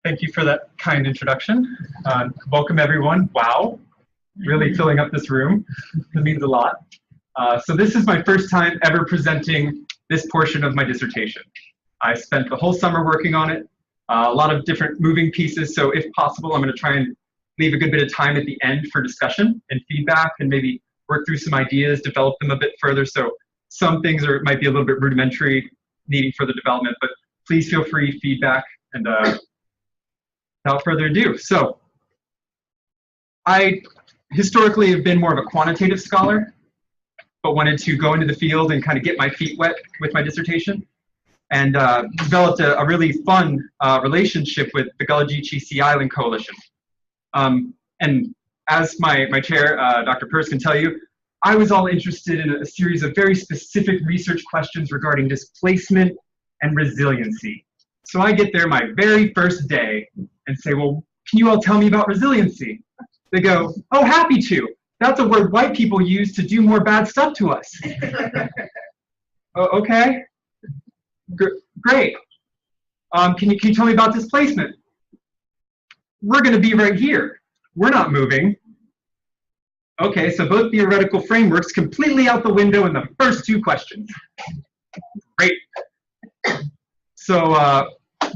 Thank you for that kind introduction. Welcome everyone. Wow, really filling up this room. It means a lot. So this is my first time ever presenting this portion of my dissertation. I spent the whole summer working on it, a lot of different moving pieces, so if possible I'm going to try and leave a good bit of time at the end for discussion and feedback and maybe work through some ideas, develop them a bit further. So some things might be a little bit rudimentary, needing further development, but please feel free feedback. And without further ado, so I historically have been more of a quantitative scholar, but wanted to go into the field and kind of get my feet wet with my dissertation, and developed a really fun relationship with the Gullah Geechee Sea Island Coalition. And as my chair, Dr. Purse, can tell you, I was all interested in a series of very specific research questions regarding displacement and resiliency. So I get there my very first day and say, well, can you all tell me about resiliency? They go, oh, happy to. That's a word white people use to do more bad stuff to us. Oh, okay, great. Can you tell me about displacement? We're going to be right here. We're not moving. Okay, so both theoretical frameworks completely out the window in the first two questions. Great. So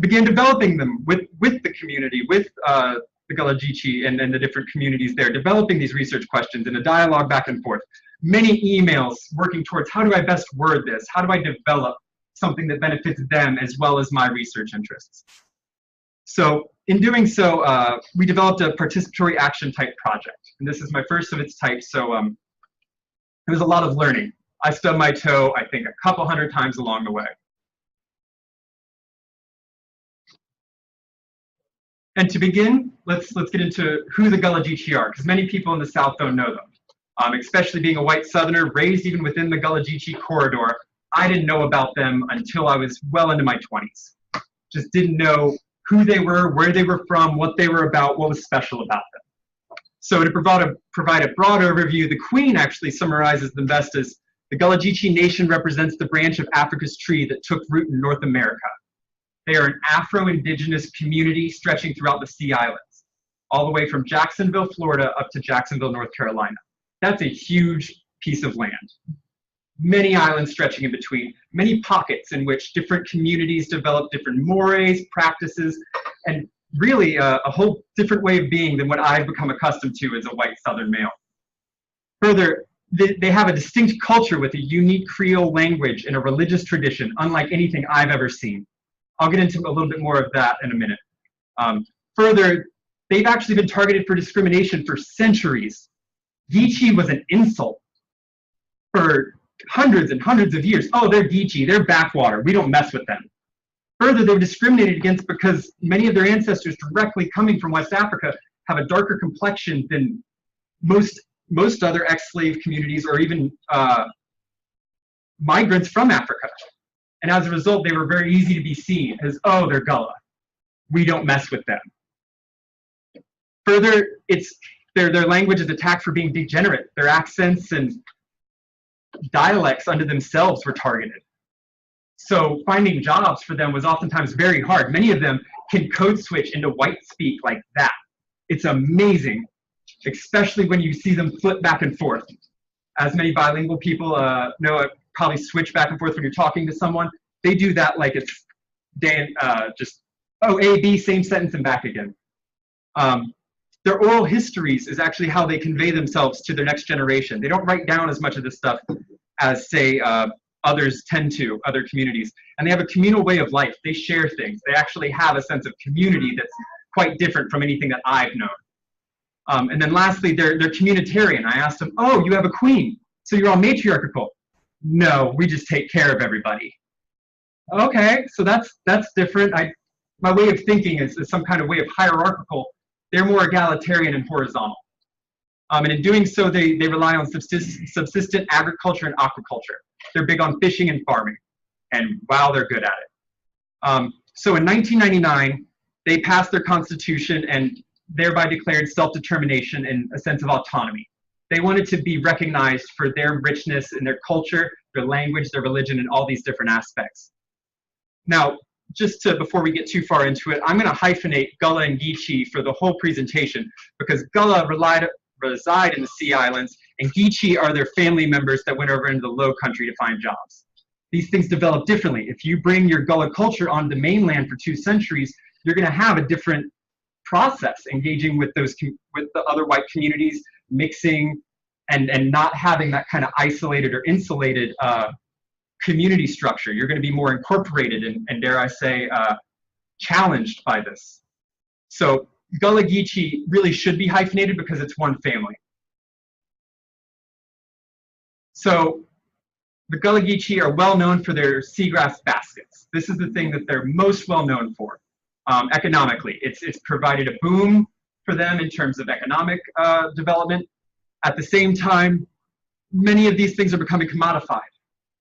began developing them with the community, with the Gullah Geechee and the different communities there, developing these research questions in a dialogue back and forth. Many emails working towards how do I best word this? How do I develop something that benefits them as well as my research interests? So in doing so, we developed a participatory action type project. And this is my first of its type, so it was a lot of learning. I stubbed my toe, I think, a couple hundred times along the way. And to begin, let's get into who the Gullah Geechee are, because many people in the South don't know them. Especially being a white Southerner, raised even within the Gullah Geechee corridor, I didn't know about them until I was well into my 20s. Just didn't know who they were, where they were from, what they were about, what was special about them. So to provide a broad overview, the Queen actually summarizes them best as the Gullah Geechee nation represents the branch of Africa's tree that took root in North America. They are an Afro-Indigenous community stretching throughout the Sea Islands, all the way from Jacksonville, Florida, up to Jacksonville, North Carolina. That's a huge piece of land. Many islands stretching in between, many pockets in which different communities develop different mores, practices, and really a whole different way of being than what I've become accustomed to as a white Southern male. Further, they have a distinct culture with a unique Creole language and a religious tradition unlike anything I've ever seen. I'll get into a little bit more of that in a minute. Further, they've actually been targeted for discrimination for centuries. Geechee was an insult for hundreds and hundreds of years. Oh, they're Geechee, they're backwater, we don't mess with them. Further, they were discriminated against because many of their ancestors directly coming from West Africa have a darker complexion than most other ex-slave communities or even migrants from Africa. And as a result, they were very easy to be seen as, oh, they're Gullah. We don't mess with them. Further, their language is attacked for being degenerate. Their accents and dialects unto themselves were targeted. So finding jobs for them was oftentimes very hard. Many of them can code switch into white speak like that. It's amazing, especially when you see them flip back and forth. As many bilingual people know, probably switch back and forth when you're talking to someone. They do that like it's just, oh, A, B, same sentence and back again. Their oral histories is actually how they convey themselves to their next generation. They don't write down as much of this stuff as, say, others tend to, other communities. And they have a communal way of life. They share things. They actually have a sense of community that's quite different from anything that I've known. And then lastly, they're communitarian. I asked them, oh, you have a queen, so you're all matriarchal. No, we just take care of everybody. Okay, so that's different. My way of thinking is some kind of way of hierarchical. They're more egalitarian and horizontal. And in doing so, they rely on subsistent agriculture and aquaculture. They're big on fishing and farming. And wow, they're good at it. So in 1999, they passed their constitution and thereby declared self-determination and a sense of autonomy. They wanted to be recognized for their richness in their culture, their language, their religion, and all these different aspects. Now, before we get too far into it, I'm going to hyphenate Gullah and Geechee for the whole presentation, because Gullah reside in the Sea Islands, and Geechee are their family members that went over into the Low Country to find jobs. These things develop differently. If you bring your Gullah culture on the mainland for 2 centuries, you're going to have a different process engaging with the other white communities, mixing, and not having that kind of isolated or insulated community structure. You're going to be more incorporated and dare I say, challenged by this. So Gullah Geechee really should be hyphenated because it's one family. So the Gullah Geechee are well known for their seagrass baskets. This is the thing that they're most well known for economically. It's provided a boom for them in terms of economic development. At the same time, many of these things are becoming commodified.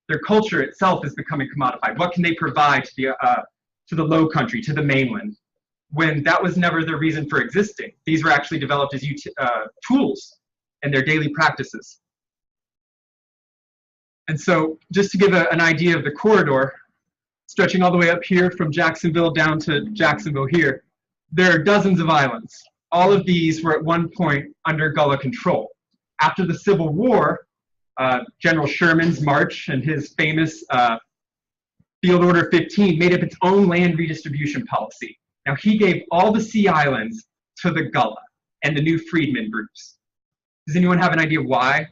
Their culture itself is becoming commodified. What can they provide to the Low Country, to the mainland, when that was never the reason for existing? These were actually developed as tools in their daily practices. And so just to give an idea of the corridor, stretching all the way up here from Jacksonville down to Jacksonville here, there are dozens of islands. All of these were at one point under Gullah control. After the Civil War, General Sherman's march and his famous Field Order 15 made up its own land redistribution policy. Now, he gave all the Sea Islands to the Gullah and the new freedmen groups. Does anyone have an idea why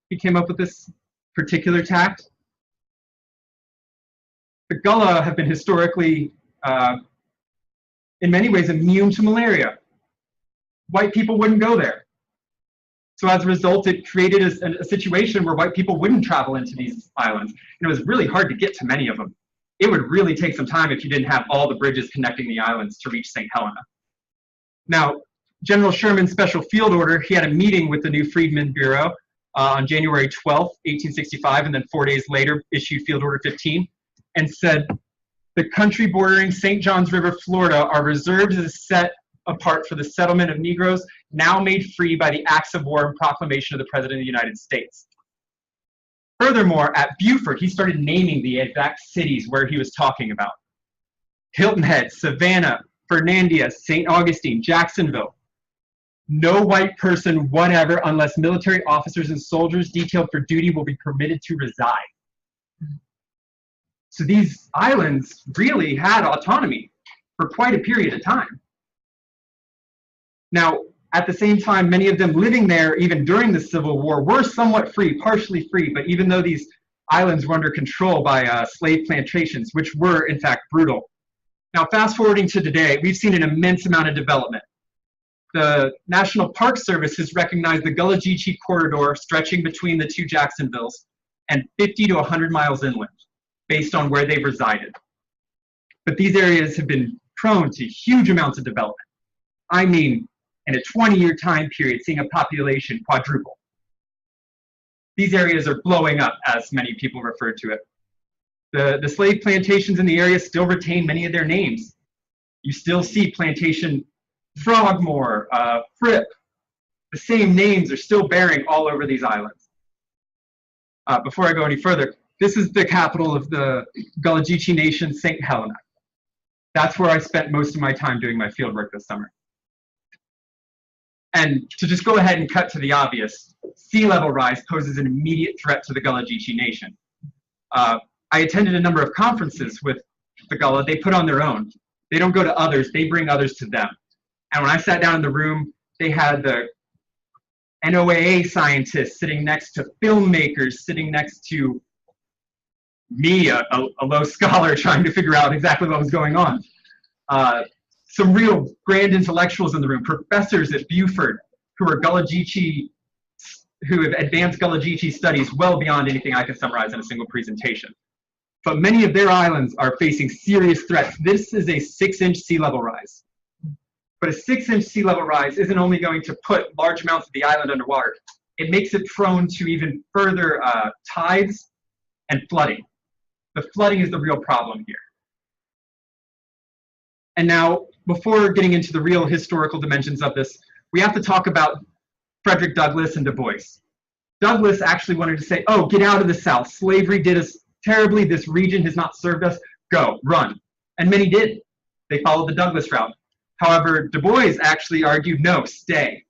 he came up with this particular tact? The Gullah have been historically, in many ways, immune to malaria. White people wouldn't go there. So as a result, it created a situation where white people wouldn't travel into these islands. And it was really hard to get to many of them. It would really take some time if you didn't have all the bridges connecting the islands to reach St. Helena. Now, General Sherman's special field order, he had a meeting with the new Freedmen Bureau on January 12th, 1865, and then 4 days later issued Field Order 15 and said, the country bordering St. Johns River, Florida are reserved as a set apart for the settlement of Negroes now made free by the acts of war and proclamation of the President of the United States. Furthermore, at Beaufort, he started naming the exact cities where he was talking about. Hilton Head, Savannah, Fernandina, St. Augustine, Jacksonville. No white person, whatever, unless military officers and soldiers detailed for duty will be permitted to reside. So these islands really had autonomy for quite a period of time. Now, at the same time, many of them living there, even during the Civil War, were somewhat free, partially free, but even though these islands were under control by slave plantations, which were, in fact, brutal. Now, fast forwarding to today, we've seen an immense amount of development. The National Park Service has recognized the Gullah Geechee corridor stretching between the two Jacksonvilles and 50 to 100 miles inland, based on where they've resided. But these areas have been prone to huge amounts of development. I mean, in a 20-year time period, seeing a population quadruple. These areas are blowing up, as many people refer to it. The slave plantations in the area still retain many of their names. You still see plantation Frogmore, Fripp. The same names are still bearing all over these islands. Before I go any further, this is the capital of the Gullah Geechee Nation, St. Helena. That's where I spent most of my time doing my fieldwork this summer. And to just go ahead and cut to the obvious, sea level rise poses an immediate threat to the Gullah Geechee Nation. I attended a number of conferences with the Gullah. They put on their own. They don't go to others, they bring others to them. And when I sat down in the room, they had the NOAA scientists sitting next to filmmakers, sitting next to me, a low scholar, trying to figure out exactly what was going on. Some real grand intellectuals in the room, professors at Beaufort who are Gullah Geechee, who have advanced Gullah Geechee studies well beyond anything I could summarize in a single presentation. But many of their islands are facing serious threats. This is a 6-inch sea level rise. But a 6-inch sea level rise isn't only going to put large amounts of the island underwater, it makes it prone to even further tides and flooding. The flooding is the real problem here. And now, before getting into the real historical dimensions of this, we have to talk about Frederick Douglass and Du Bois. Douglass actually wanted to say, oh, get out of the South. Slavery did us terribly. This region has not served us. Go, run. and many did. They followed the Douglass route. However, Du Bois actually argued, no, stay.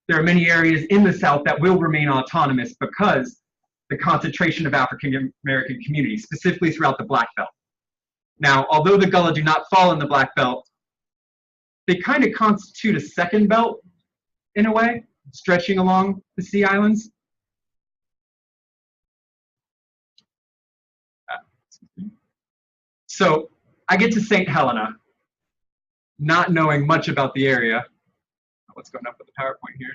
There are many areas in the South that will remain autonomous because the concentration of African American communities, specifically throughout the Black Belt. Now, although the Gullah do not fall in the Black Belt, they kind of constitute a second belt in a way, stretching along the Sea Islands. So I get to St. Helena, not knowing much about the area. What's going up with the PowerPoint here?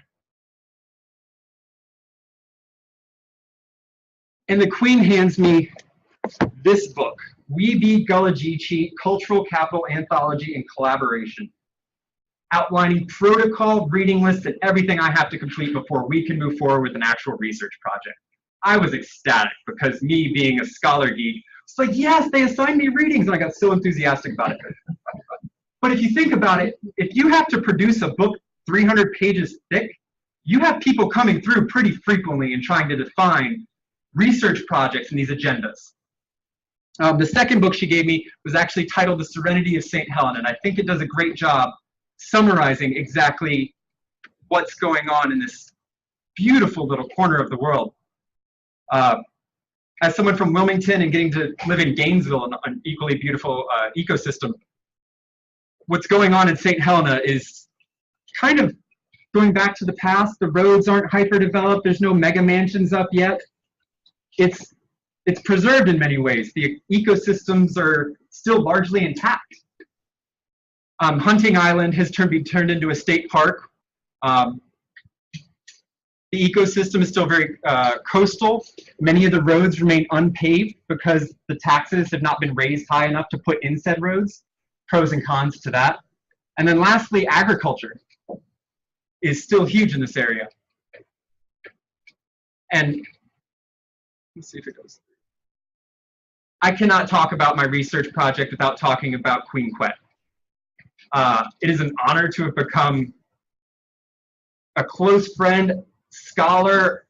And the Queen hands me this book, We Be Gullah Geechee, Cultural Capital Anthology and Collaboration, outlining protocol, reading lists, and everything I have to complete before we can move forward with an actual research project. I was ecstatic because me being a scholar geek, it's like, yes, they assigned me readings, and I got so enthusiastic about it. But if you think about it, if you have to produce a book 300 pages thick, you have people coming through pretty frequently and trying to define research projects and these agendas. The second book she gave me was actually titled The Serenity of St. Helena, and I think it does a great job summarizing exactly what's going on in this beautiful little corner of the world. As someone from Wilmington and getting to live in Gainesville, an equally beautiful ecosystem, what's going on in St. Helena is kind of going back to the past. The roads aren't hyper-developed. There's no mega mansions up yet. It's preserved in many ways. The ecosystems are still largely intact. Hunting Island has been turned into a state park. The ecosystem is still very coastal. Many of the roads remain unpaved because the taxes have not been raised high enough to put in said roads. Pros and cons to that. And then lastly, agriculture is still huge in this area. And let's see if it goes. I cannot talk about my research project without talking about Queen Quet. It is an honor to have become a close friend, scholar,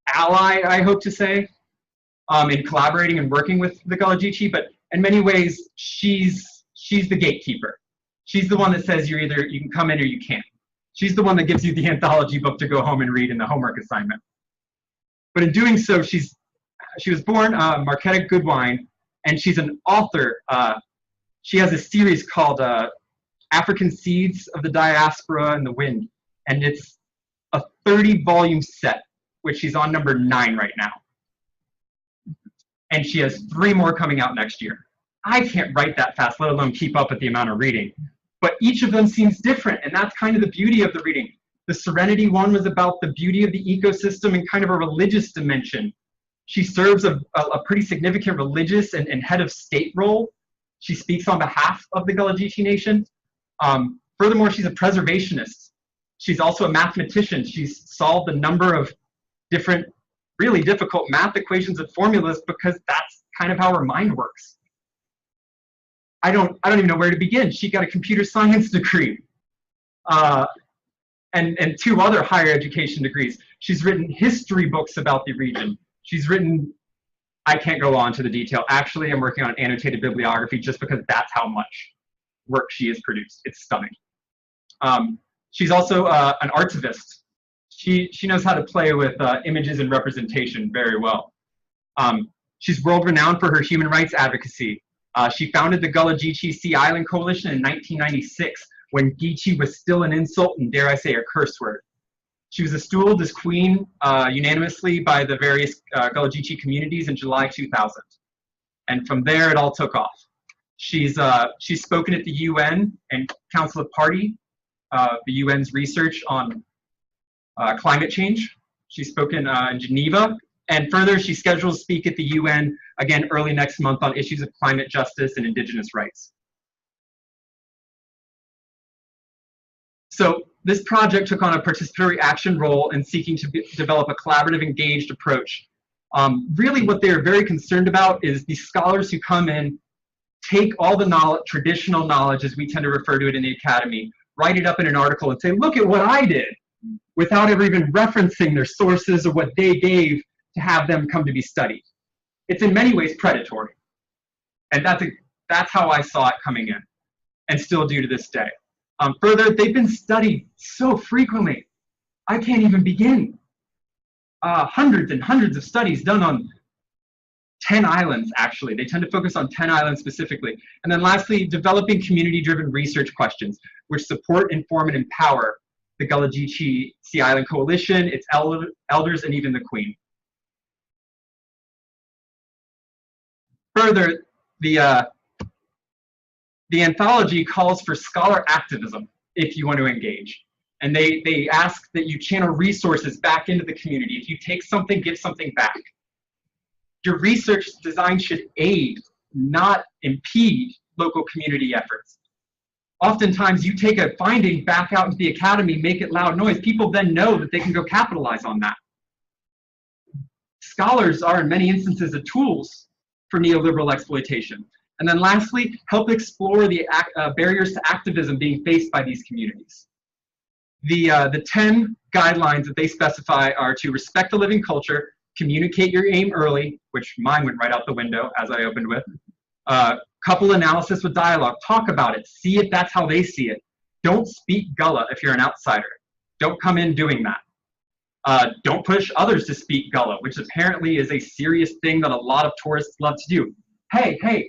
ally, I hope to say, in collaborating and working with the Gullah Geechee, but in many ways, she's the gatekeeper. She's the one that says you can come in or you can't. She's the one that gives you the anthology book to go home and read in the homework assignment. But in doing so, she was born Marquetta Goodwine, and she's an author. She has a series called African Seeds of the Diaspora and the Wind, and it's a 30-volume set, which she's on number 9 right now. And she has 3 more coming out next year. I can't write that fast, let alone keep up with the amount of reading. But each of them seems different, and that's kind of the beauty of the reading. The Serenity one was about the beauty of the ecosystem and kind of a religious dimension. She serves a pretty significant religious and head of state role. She speaks on behalf of the Gullah Geechee Nation. Furthermore, she's a preservationist. She's also a mathematician. She's solved a number of different, really difficult math equations and formulas because that's kind of how her mind works. I don't even know where to begin. She got a computer science degree and 2 other higher education degrees. She's written history books about the region. She's written, I can't go on to the detail. Actually, I'm working on annotated bibliography just because that's how much work she has produced. It's stunning. She's also an artivist. She knows how to play with images and representation very well. She's world renowned for her human rights advocacy. She founded the Gullah Geechee Sea Island Coalition in 1996 when Geechee was still an insult and, dare I say, a curse word. She was installed as queen unanimously by the various Gullah Geechee communities in July 2000. And from there, it all took off. She's spoken at the UN and Council of Party, the UN's research on climate change. She's spoken in Geneva. And further, she's scheduled to speak at the UN again early next month on issues of climate justice and indigenous rights. So this project took on a participatory action role in seeking to develop a collaborative, engaged approach. Really what they're very concerned about is the scholars who come in, take all the knowledge, traditional knowledge as we tend to refer to it in the academy, write it up in an article and say, look at what I did, without ever even referencing their sources or what they gave to have them come to be studied. It's in many ways predatory. And that's That's how I saw it coming in, and still do to this day. Further, they've been studied so frequently, I can't even begin. Hundreds and hundreds of studies done on 10 islands, actually. They tend to focus on 10 islands specifically. And then lastly, developing community-driven research questions, which support, inform, and empower the Gullah Geechee Sea Island Coalition, its elders, and even the Queen. Further, the anthology calls for scholar activism if you want to engage. And they ask that you channel resources back into the community. If you take something, give something back. Your research design should aid, not impede, local community efforts. Oftentimes, you take a finding back out into the academy, make it loud noise. People then know that they can go capitalize on that. Scholars are, in many instances, the tools for neoliberal exploitation. And then lastly, help explore the barriers to activism being faced by these communities. The 10 guidelines that they specify are to respect the living culture, communicate your aim early, which mine went right out the window as I opened with, couple analysis with dialogue, talk about it, see if that's how they see it. Don't speak Gullah if you're an outsider. Don't come in doing that. Don't push others to speak Gullah, which apparently is a serious thing that a lot of tourists love to do. Hey, can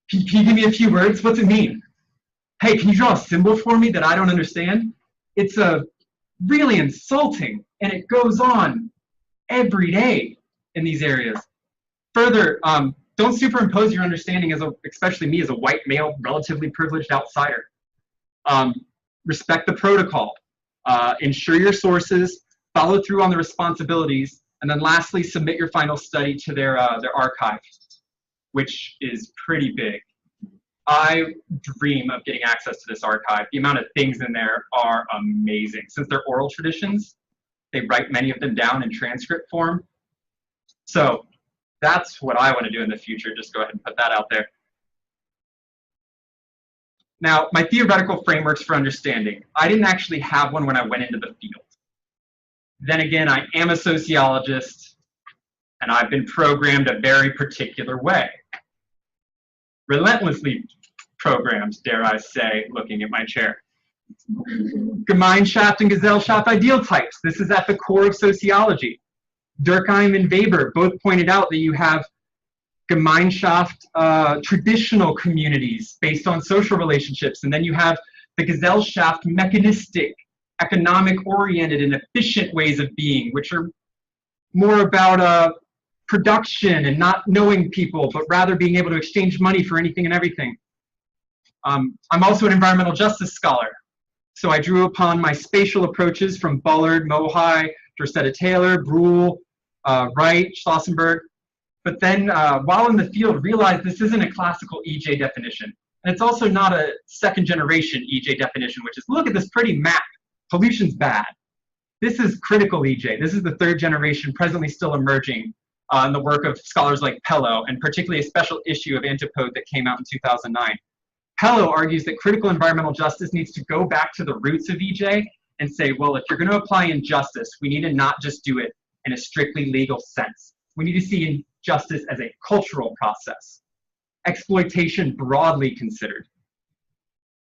you give me a few words? What's it mean? Hey, can you draw a symbol for me that I don't understand? It's really insulting, and it goes on every day in these areas. Further, don't superimpose your understanding, especially me as a white male, relatively privileged outsider. Respect the protocol. Ensure your sources, follow through on the responsibilities, and then lastly, submit your final study to their archive, which is pretty big. I dream of getting access to this archive. The amount of things in there are amazing. Since they're oral traditions, they write many of them down in transcript form. So that's what I want to do in the future. Just go ahead and put that out there. Now, my theoretical frameworks for understanding. I didn't actually have one when I went into the field. Then again, I am a sociologist, and I've been programmed a very particular way. Relentlessly programmed, dare I say, looking at my chair. Gemeinschaft and Gesellschaft ideal types. This is at the core of sociology. Durkheim and Weber both pointed out that you have Gemeinschaft, traditional communities based on social relationships, and then you have the Gesellschaft, mechanistic, economic-oriented, and efficient ways of being, which are more about production and not knowing people, but rather being able to exchange money for anything and everything. I'm also an environmental justice scholar, so I drew upon my spatial approaches from Bullard, Mohai, Dorstetta Taylor, Bruhl, Wright, Schlossenberg, but then while in the field realized this isn't a classical EJ definition, and it's also not a second generation EJ definition, which is look at this pretty map, pollution's bad. This is critical EJ. This is the third generation presently still emerging in the work of scholars like Pello, and particularly a special issue of Antipode that came out in 2009. Pello argues that critical environmental justice needs to go back to the roots of EJ and say, well, if you're going to apply injustice, we need to not just do it in a strictly legal sense. We need to see injustice as a cultural process, exploitation broadly considered.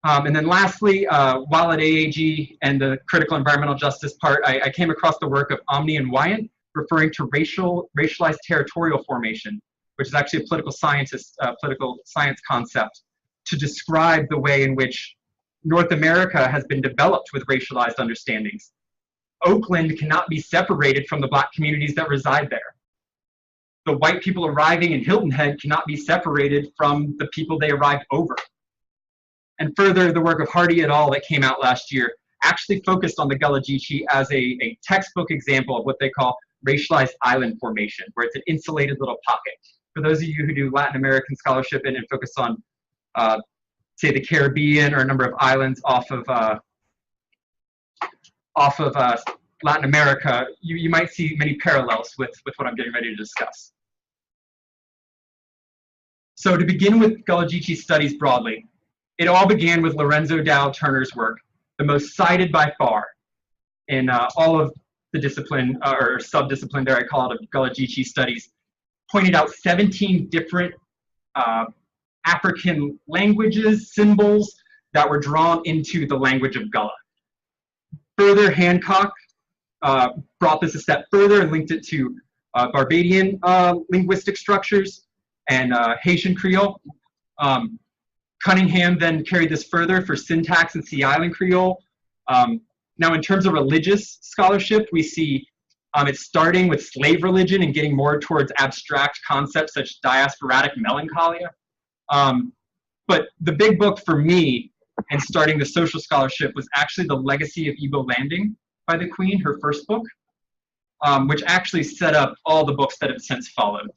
And then lastly, while at AAG and the critical environmental justice part, I came across the work of Omni and Wyant, referring to racialized territorial formation, which is actually a political science concept to describe the way in which North America has been developed with racialized understandings. Oakland cannot be separated from the Black communities that reside there. The white people arriving in Hilton Head cannot be separated from the people they arrived over. And further, the work of Hardy et al. That came out last year actually focused on the Gullah Geechee as a textbook example of what they call racialized island formation, where it's an insulated little pocket. For those of you who do Latin American scholarship and focus on, say, the Caribbean or a number of islands off of Latin America, you might see many parallels with what I'm getting ready to discuss. So to begin with Gullah Geechee studies broadly, it all began with Lorenzo Dow Turner's work, the most cited by far in all of the discipline, or sub-discipline there, I call it, of Gullah Geechee studies, pointed out 17 different African languages, symbols that were drawn into the language of Gullah. Further, Hancock brought this a step further and linked it to Barbadian linguistic structures and Haitian Creole. Cunningham then carried this further for syntax and Sea Island Creole. Now, in terms of religious scholarship, we see it's starting with slave religion and getting more towards abstract concepts such as diasporatic melancholia. But the big book for me and starting the social scholarship was actually The Legacy of Igbo Landing by the Queen, her first book, which actually set up all the books that have since followed.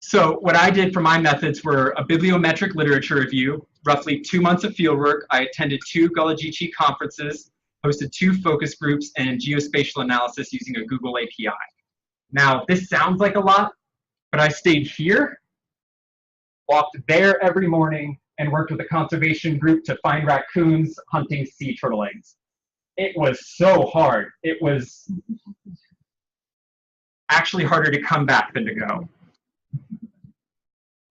So what I did for my methods were a bibliometric literature review, roughly 2 months of fieldwork. I attended 2 Gullah Geechee conferences, hosted 2 focus groups, and geospatial analysis using a Google API. Now, this sounds like a lot, but I stayed here, walked there every morning, and worked with a conservation group to find raccoons hunting sea turtle eggs. It was so hard. It was actually harder to come back than to go.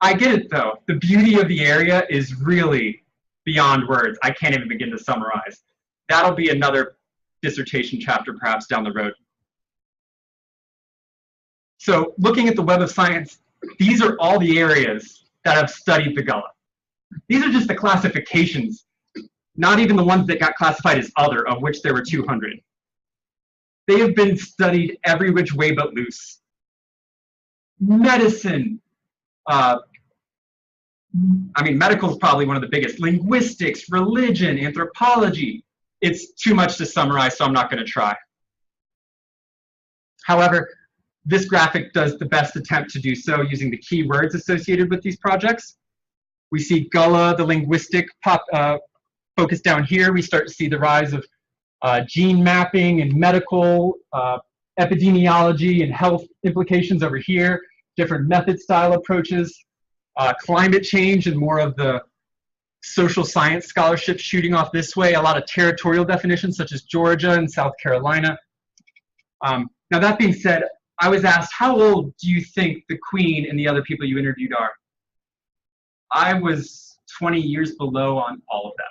I get it though. The beauty of the area is really beyond words. I can't even begin to summarize. That'll be another dissertation chapter perhaps down the road. So looking at the Web of Science, these are all the areas that have studied the Gullah. These are just the classifications, not even the ones that got classified as other, of which there were 200. They have been studied every which way but loose. Medicine, I mean, medical is probably one of the biggest. Linguistics, religion, anthropology. It's too much to summarize, so I'm not going to try. However, this graphic does the best attempt to do so using the keywords associated with these projects. We see Gullah, the linguistic focus down here. We start to see the rise of gene mapping and medical, epidemiology and health implications over here, different method style approaches. Climate change and more of the social science scholarship shooting off this way, a lot of territorial definitions such as Georgia and South Carolina. Now that being said, I was asked, how old do you think the Queen and the other people you interviewed are? I was 20 years below on all of them.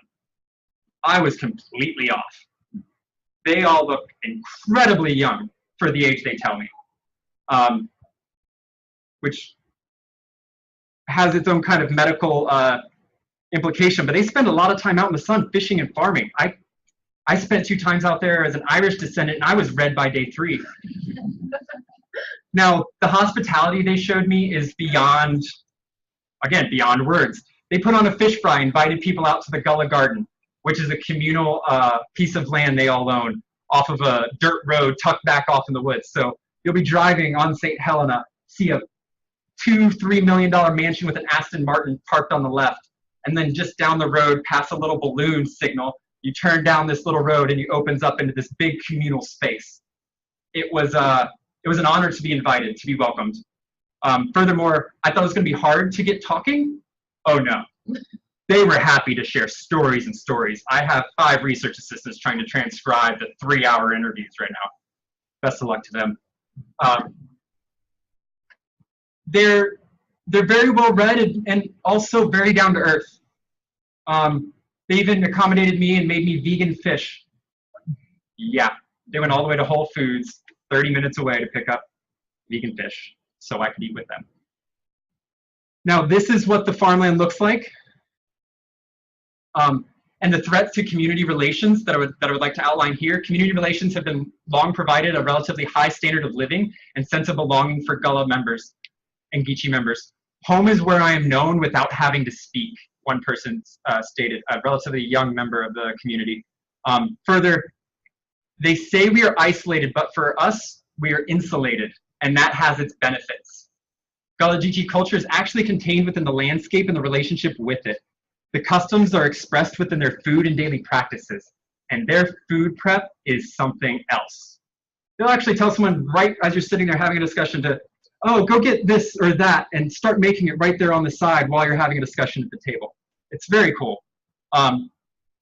I was completely off. They all look incredibly young for the age they tell me, which has its own kind of medical implication, but they spend a lot of time out in the sun fishing and farming. I spent 2 times out there as an Irish descendant, and I was red by day 3. Now, the hospitality they showed me is beyond, again, beyond words. They put on a fish fry, invited people out to the Gullah Garden, which is a communal piece of land they all own, off of a dirt road tucked back off in the woods. So you'll be driving on St. Helena, see a $2-3 million mansion with an Aston Martin parked on the left, and then just down the road past a little balloon signal, you turn down this little road and it opens up into this big communal space. It was an honor to be invited, to be welcomed. Furthermore, I thought it was going to be hard to get talking. Oh no, they were happy to share stories and stories. I have 5 research assistants trying to transcribe the 3-hour interviews right now. Best of luck to them. They're very well read and also very down to earth. They even accommodated me and made me vegan fish. Yeah, they went all the way to Whole Foods, 30 minutes away to pick up vegan fish so I could eat with them. Now, this is what the farmland looks like. And the threats to community relations that I would like to outline here. Community relations have been long provided a relatively high standard of living and sense of belonging for Gullah members and Geechee members. Home is where I am known without having to speak, one person stated, a relatively young member of the community. Further, they say we are isolated, but for us, we are insulated, and that has its benefits. Gullah Geechee culture is actually contained within the landscape and the relationship with it. The customs are expressed within their food and daily practices, and their food prep is something else. They'll actually tell someone right as you're sitting there having a discussion to, oh, go get this or that, and start making it right there on the side while you're having a discussion at the table. It's very cool.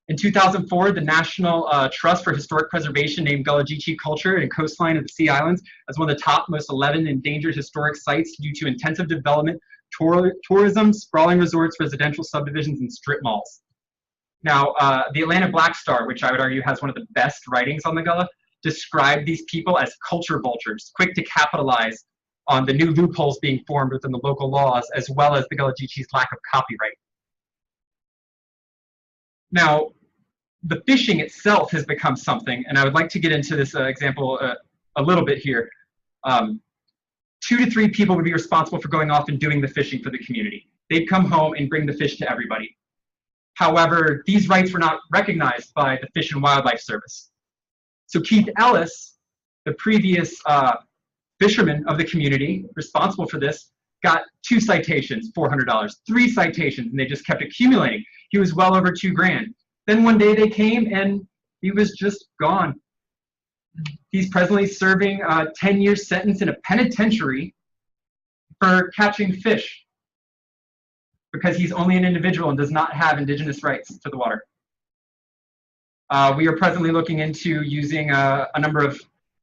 In 2004, the National Trust for Historic Preservation named Gullah Geechee culture and coastline of the Sea Islands as one of the top most 11 endangered historic sites due to intensive development, tourism, sprawling resorts, residential subdivisions, and strip malls. Now, the Atlanta Black Star, which I would argue has one of the best writings on the Gullah, described these people as culture vultures, quick to capitalize on the new loopholes being formed within the local laws, as well as the Gullah Geechee's lack of copyright. Now, the fishing itself has become something, and I would like to get into this example a little bit here. 2 to 3 people would be responsible for going off and doing the fishing for the community. They'd come home and bring the fish to everybody. However, these rights were not recognized by the Fish and Wildlife Service. So Keith Ellis, the previous fisherman of the community responsible for this, got 2 citations, $400, 3 citations, and they just kept accumulating. He was well over $2 grand. Then one day they came and he was just gone. He's presently serving a 10-year sentence in a penitentiary for catching fish because he's only an individual and does not have indigenous rights to the water. We are presently looking into using a number of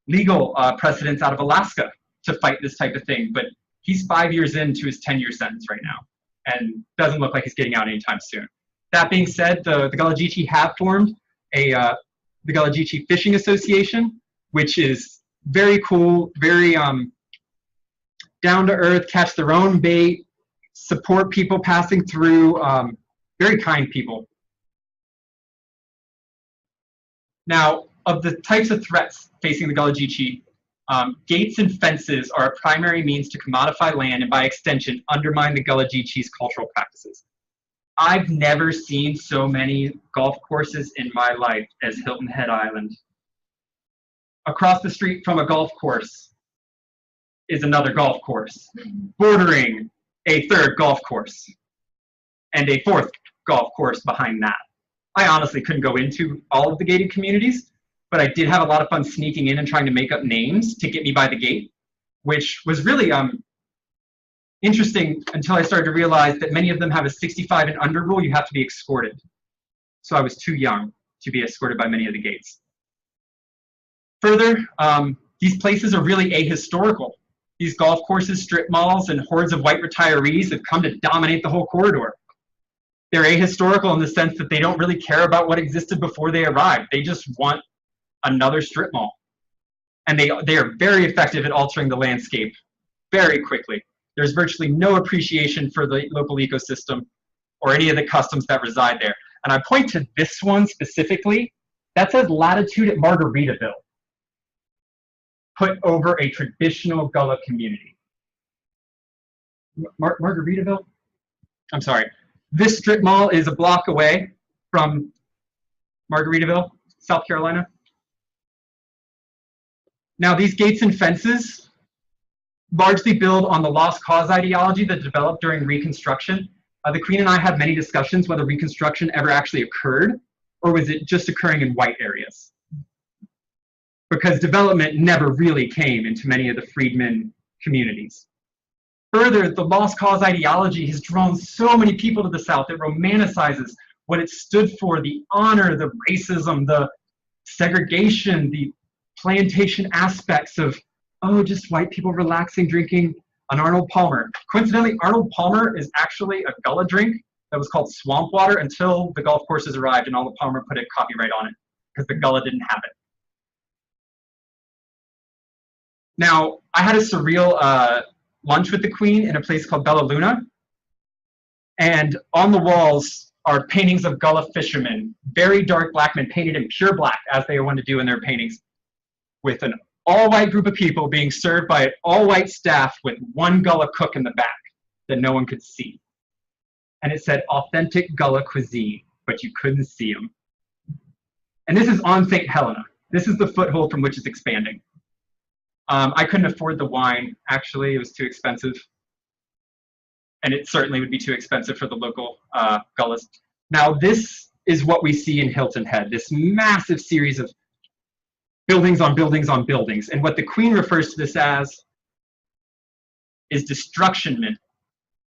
legal precedents out of Alaska to fight this type of thing, but he's 5 years into his 10-year sentence right now and doesn't look like he's getting out anytime soon. That being said, the Gullah Geechee have formed the Gullah Geechee Fishing Association, which is very cool, very down to earth, catch their own bait, support people passing through, very kind people. Now, of the types of threats facing the Gullah Geechee, gates and fences are a primary means to commodify land and by extension undermine the Gullah Geechee's cultural practices. I've never seen so many golf courses in my life as Hilton Head Island. Across the street from a golf course is another golf course, bordering a 3rd golf course, and a 4th golf course behind that. I honestly couldn't go into all of the gated communities, but I did have a lot of fun sneaking in and trying to make up names to get me by the gate, which was really interesting until I started to realize that many of them have a 65 and under rule. You have to be escorted. So I was too young to be escorted by many of the gates. Further, these places are really ahistorical. These golf courses, strip malls, and hordes of white retirees have come to dominate the whole corridor. They're ahistorical in the sense that they don't really care about what existed before they arrived. They just want another strip mall. And they are very effective at altering the landscape very quickly. There's virtually no appreciation for the local ecosystem or any of the customs that reside there. And I point to this one specifically. That says latitude at Margaritaville, put over a traditional Gullah community. Margaritaville? I'm sorry. This strip mall is a block away from Margaritaville, South Carolina. Now, these gates and fences largely build on the lost cause ideology that developed during Reconstruction. The Queen and I had many discussions whether Reconstruction ever actually occurred, or was it just occurring in white areas? Because development never really came into many of the freedmen communities. Further, the lost cause ideology has drawn so many people to the South. It romanticizes what it stood for, the honor, the racism, the segregation, the plantation aspects of, oh, just white people relaxing, drinking an Arnold Palmer. Coincidentally, Arnold Palmer is actually a Gullah drink that was called swamp water until the golf courses arrived and Arnold Palmer put a copyright on it because the Gullah didn't have it. Now, I had a surreal lunch with the Queen in a place called Bella Luna. And on the walls are paintings of Gullah fishermen, very dark black men painted in pure black, as they want to do in their paintings, with an all-white group of people being served by an all-white staff with one Gullah cook in the back that no one could see. And it said, authentic Gullah cuisine, but you couldn't see them. And this is on St. Helena. This is the foothold from which it's expanding. I couldn't afford the wine, actually. It was too expensive. And it certainly would be too expensive for the local Gullahs. Now, this is what we see in Hilton Head, this massive series of buildings on buildings on buildings. And what the Queen refers to this as is destructionment.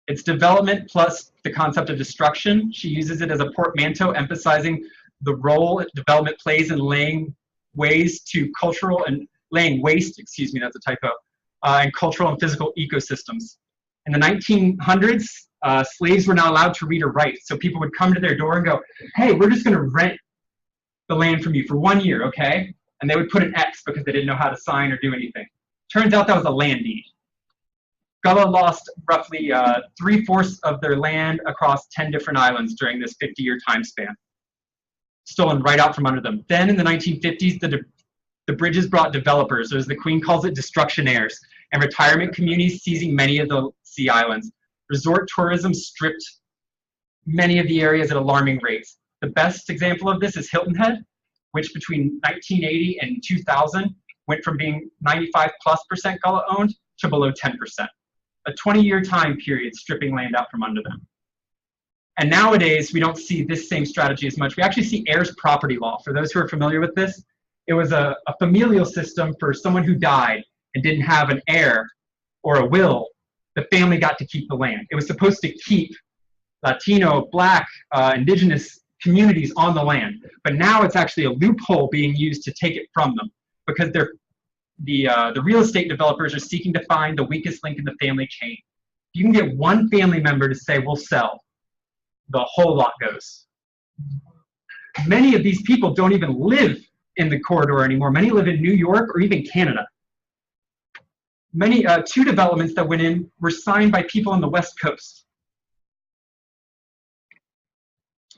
It's development plus the concept of destruction. She uses it as a portmanteau, emphasizing the role development plays in laying waste, excuse me, that's a typo, and cultural and physical ecosystems. In the 1900s, slaves were not allowed to read or write, so people would come to their door and go, hey, we're just going to rent the land from you for 1 year, okay? And they would put an X because they didn't know how to sign or do anything. Turns out that was a land deed. Gullah lost roughly 3/4 of their land across 10 different islands during this 50-year time span, stolen right out from under them. Then in the 1950s, the bridges brought developers, or as the Queen calls it, destructionaires, and retirement communities seizing many of the sea islands. Resort tourism stripped many of the areas at alarming rates. The best example of this is Hilton Head, which between 1980 and 2000 went from being 95+% Gullah owned to below 10%. A 20-year time period stripping land out from under them. And nowadays, we don't see this same strategy as much. We actually see heirs property law. For those who are familiar with this, it was a familial system for someone who died and didn't have an heir or a will. The family got to keep the land. It was supposed to keep Latino, Black, indigenous communities on the land. But now it's actually a loophole being used to take it from them because the real estate developers are seeking to find the weakest link in the family chain. If you can get one family member to say, we'll sell, the whole lot goes. Many of these people don't even live in the corridor anymore. Many live in New York or even Canada. Many, 2 developments that went in were signed by people on the West Coast.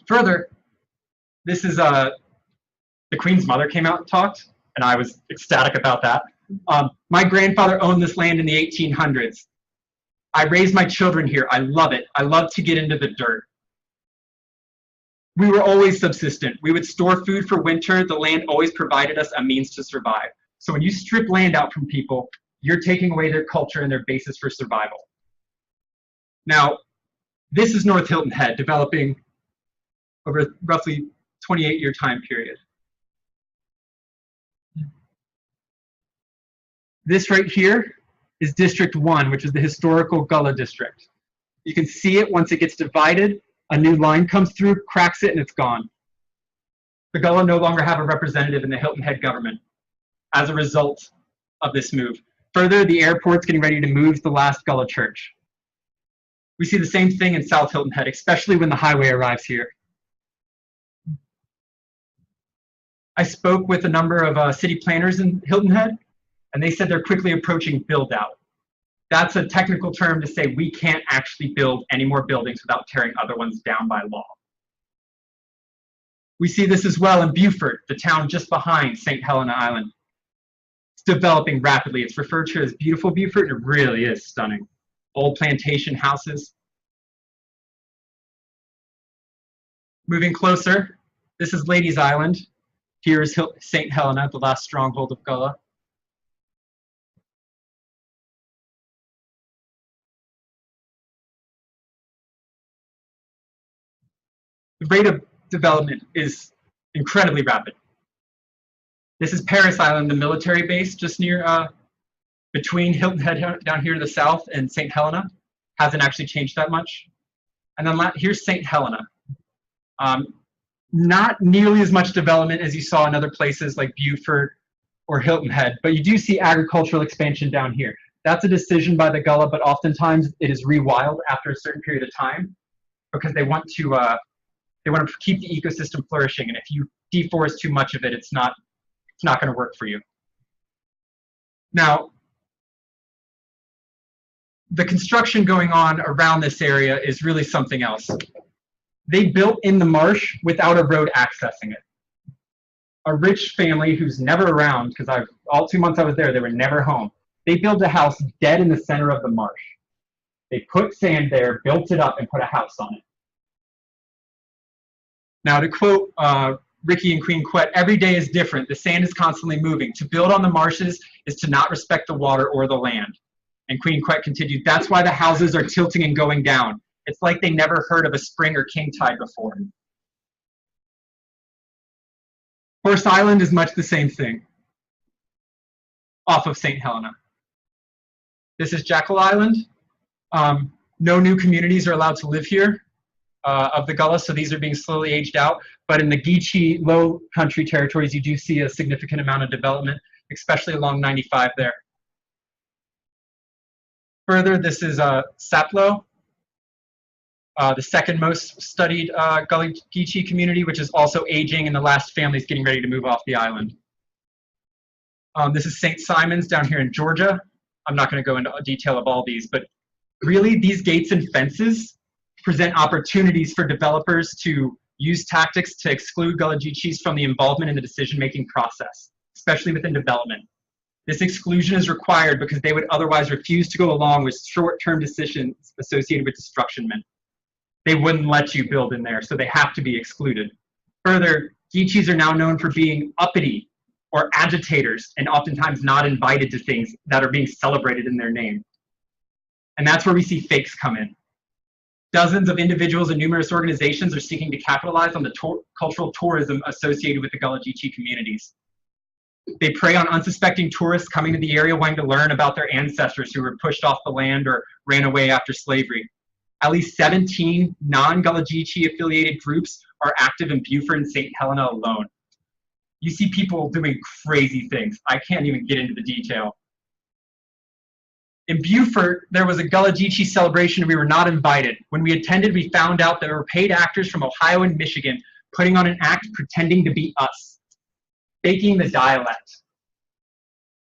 Further, this is the Queen's mother came out and talked, and I was ecstatic about that. My grandfather owned this land in the 1800s. I raised my children here. I love it. I love to get into the dirt. We were always subsistent. We would store food for winter. The land always provided us a means to survive. So when you strip land out from people, you're taking away their culture and their basis for survival. Now, this is North Hilton Head, developing over a roughly 28-year time period. This right here is District 1, which is the historical Gullah district. You can see it once it gets divided. A new line comes through, cracks it, and it's gone. The Gullah no longer have a representative in the Hilton Head government as a result of this move. Further, the airport's getting ready to move the last Gullah church. We see the same thing in South Hilton Head, especially when the highway arrives here. I spoke with a number of city planners in Hilton Head, and they said they're quickly approaching build out. That's a technical term to say we can't actually build any more buildings without tearing other ones down by law. We see this as well in Beaufort, the town just behind St. Helena Island. It's developing rapidly. It's referred to as beautiful Beaufort. It really is stunning. Old plantation houses. Moving closer, this is Ladies Island. Here is St. Helena, the last stronghold of Gullah. The rate of development is incredibly rapid. This is Paris Island, the military base just near, between Hilton Head down here to the south and St. Helena. Hasn't actually changed that much. And then here's St. Helena. Not nearly as much development as you saw in other places like Beaufort or Hilton Head, but you do see agricultural expansion down here. That's a decision by the Gullah, but oftentimes it is rewild after a certain period of time because they want to keep the ecosystem flourishing, and if you deforest too much of it, it's not going to work for you. Now, the construction going on around this area is really something else. They built in the marsh without a road accessing it. A rich family who's never around, because all 2 months I was there, they were never home. They built a house dead in the center of the marsh. They put sand there, built it up, and put a house on it. Now, to quote Ricky and Queen Quet, every day is different. The sand is constantly moving. To build on the marshes is to not respect the water or the land. And Queen Quet continued, that's why the houses are tilting and going down. It's like they never heard of a spring or king tide before. Horse Island is much the same thing, off of St. Helena. This is Jekyll Island. No new communities are allowed to live here. of the Gullah, so these are being slowly aged out. But in the Geechee low country territories, you do see a significant amount of development, especially along 95 there. Further, this is Saplo, the second most studied Gullah Geechee community, which is also aging, and the last family is getting ready to move off the island. This is St. Simon's down here in Georgia. I'm not going to go into detail of all these, but really these gates and fences present opportunities for developers to use tactics to exclude Gullah Geechees from the involvement in the decision-making process, especially within development. This exclusion is required because they would otherwise refuse to go along with short-term decisions associated with destructionment. They wouldn't let you build in there, so they have to be excluded. Further, Geechees are now known for being uppity or agitators and oftentimes not invited to things that are being celebrated in their name. And that's where we see fakes come in. Dozens of individuals and numerous organizations are seeking to capitalize on the cultural tourism associated with the Gullah Geechee communities. They prey on unsuspecting tourists coming to the area wanting to learn about their ancestors who were pushed off the land or ran away after slavery. At least 17 non-Gullah Geechee affiliated groups are active in Beaufort and St. Helena alone. You see people doing crazy things. I can't even get into the detail. In Beaufort, there was a Gullah Geechee celebration and we were not invited. When we attended, we found out there were paid actors from Ohio and Michigan putting on an act pretending to be us, faking the dialect.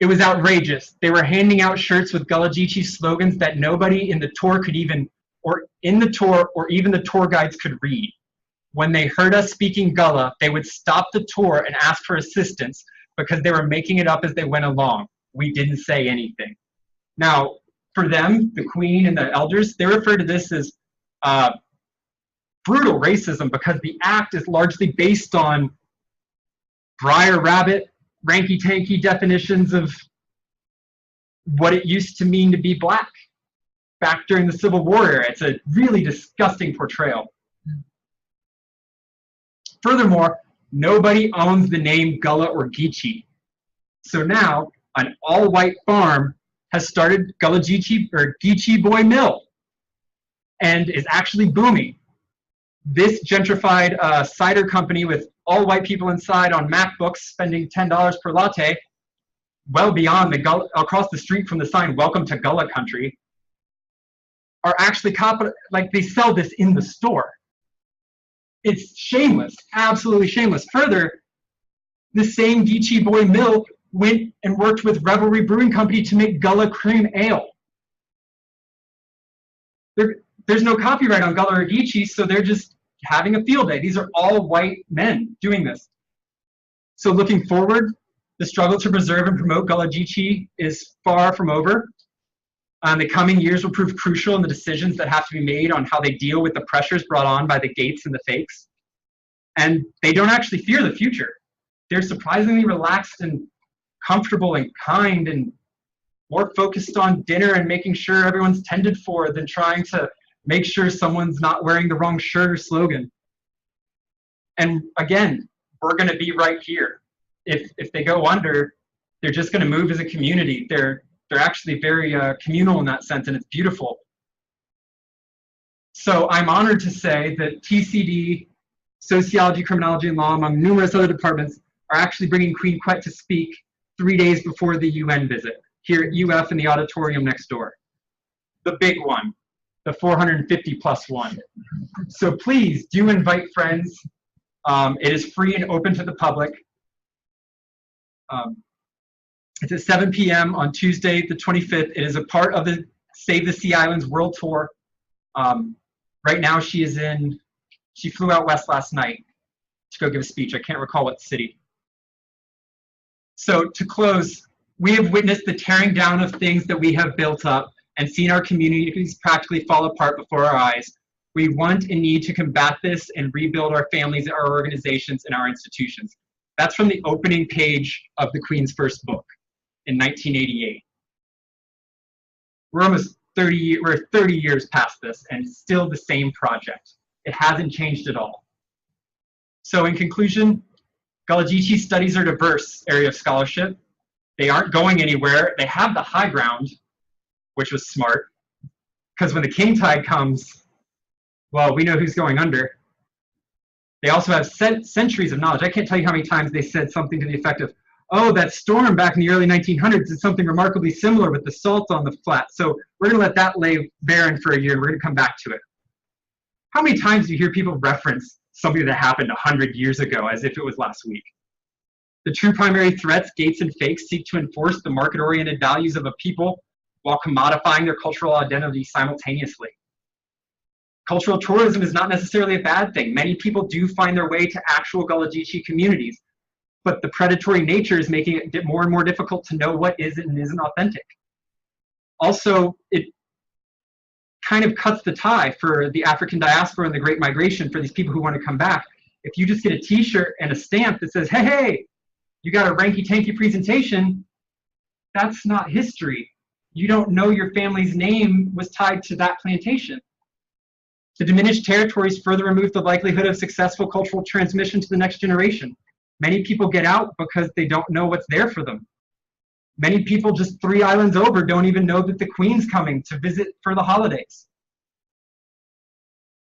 It was outrageous. They were handing out shirts with Gullah Geechee slogans that nobody in the tour could even, or in the tour, or even the tour guides could read. When they heard us speaking Gullah, they would stop the tour and ask for assistance because they were making it up as they went along. We didn't say anything. Now, for them, the Queen and the elders, they refer to this as brutal racism because the act is largely based on Briar Rabbit, ranky-tanky definitions of what it used to mean to be black back during the Civil War era. It's a really disgusting portrayal. Furthermore, nobody owns the name Gullah or Geechee. So now, an all-white farm has started Gullah Geechee or Geechee Boy Mill and is actually booming. This gentrified cider company with all white people inside on MacBooks spending $10 per latte, well beyond the Gullah, across the street from the sign "Welcome to Gullah Country," are actually like they sell this in the store. It's shameless, absolutely shameless. Further, the same Geechee Boy Mill went and worked with Revelry Brewing Company to make Gullah Cream Ale. There's no copyright on Gullah or Geechee, so they're just having a field day. These are all white men doing this. So looking forward, the struggle to preserve and promote Gullah Geechee is far from over. The coming years will prove crucial in the decisions that have to be made on how they deal with the pressures brought on by the gates and the fakes. And they don't actually fear the future. They're surprisingly relaxed and comfortable and kind and more focused on dinner and making sure everyone's tended for than trying to make sure someone's not wearing the wrong shirt or slogan. And again, we're going to be right here. If they go under, they're just going to move as a community. They're actually very communal in that sense, and it's beautiful. So I'm honored to say that TCD, Sociology, Criminology, and Law, among numerous other departments, are actually bringing Queen Quet to speak 3 days before the UN visit here at UF in the auditorium next door. The big one, the 450+ one. So please do invite friends. It is free and open to the public. It's at 7 p.m. on Tuesday, the 25th. It is a part of the Save the Sea Islands World Tour. Right now she flew out west last night to go give a speech. I can't recall what city. So to close, we have witnessed the tearing down of things that we have built up and seen our communities practically fall apart before our eyes. We want and need to combat this and rebuild our families, our organizations, and our institutions. That's from the opening page of the Queen's first book in 1988. We're almost 30 years past this and still the same project. It hasn't changed at all. So in conclusion, Gullah Geechee studies are a diverse area of scholarship. They aren't going anywhere. They have the high ground, which was smart, because when the king tide comes, Well, we know who's going under. They also have centuries of knowledge. I can't tell you how many times they said something to the effect of, oh, that storm back in the early 1900s is something remarkably similar with the salt on the flat. So we're going to let that lay barren for a year, and we're going to come back to it. How many times do you hear people reference something that happened 100 years ago as if it was last week? The true primary threats, gates, and fakes seek to enforce the market-oriented values of a people while commodifying their cultural identity simultaneously. Cultural tourism is not necessarily a bad thing. Many people do find their way to actual Gullah Geechee communities, but the predatory nature is making it more and more difficult to know what is and isn't authentic. Also, it kind of cuts the tie for the African diaspora and the Great Migration for these people who want to come back. If you just get a t-shirt and a stamp that says, hey, hey, you got a ranky-tanky presentation, that's not history. You don't know your family's name was tied to that plantation. The diminished territories further remove the likelihood of successful cultural transmission to the next generation. Many people get out because they don't know what's there for them. Many people just 3 islands over don't even know that the Queen's coming to visit for the holidays.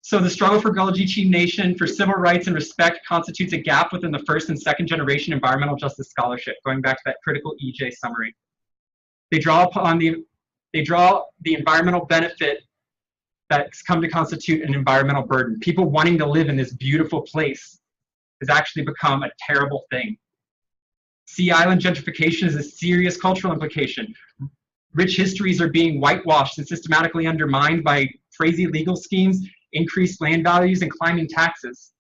So the struggle for Gullah Geechee Nation for civil rights and respect constitutes a gap within the first and second generation environmental justice scholarship, going back to that critical EJ summary. They draw the environmental benefit that's come to constitute an environmental burden. People wanting to live in this beautiful place has actually become a terrible thing. Sea island gentrification is a serious cultural implication. Rich histories are being whitewashed and systematically undermined by crazy legal schemes, increased land values, and climbing taxes.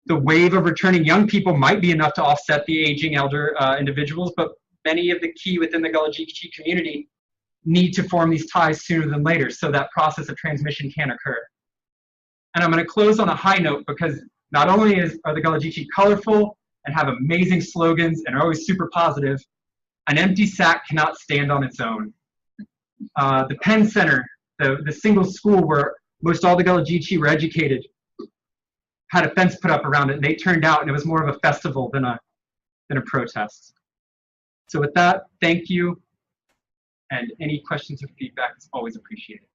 The wave of returning young people might be enough to offset the aging elder individuals, but many of the key within the Gullah Geechee community need to form these ties sooner than later so that process of transmission can occur. And I'm going to close on a high note because not only are the Gullah Geechee colorful and have amazing slogans and are always super positive, an empty sack cannot stand on its own. The Penn Center, the single school where most all the Gullah Geechee were educated, had a fence put up around it, and they turned out, and it was more of a festival than a protest. So with that, thank you. And any questions or feedback is always appreciated.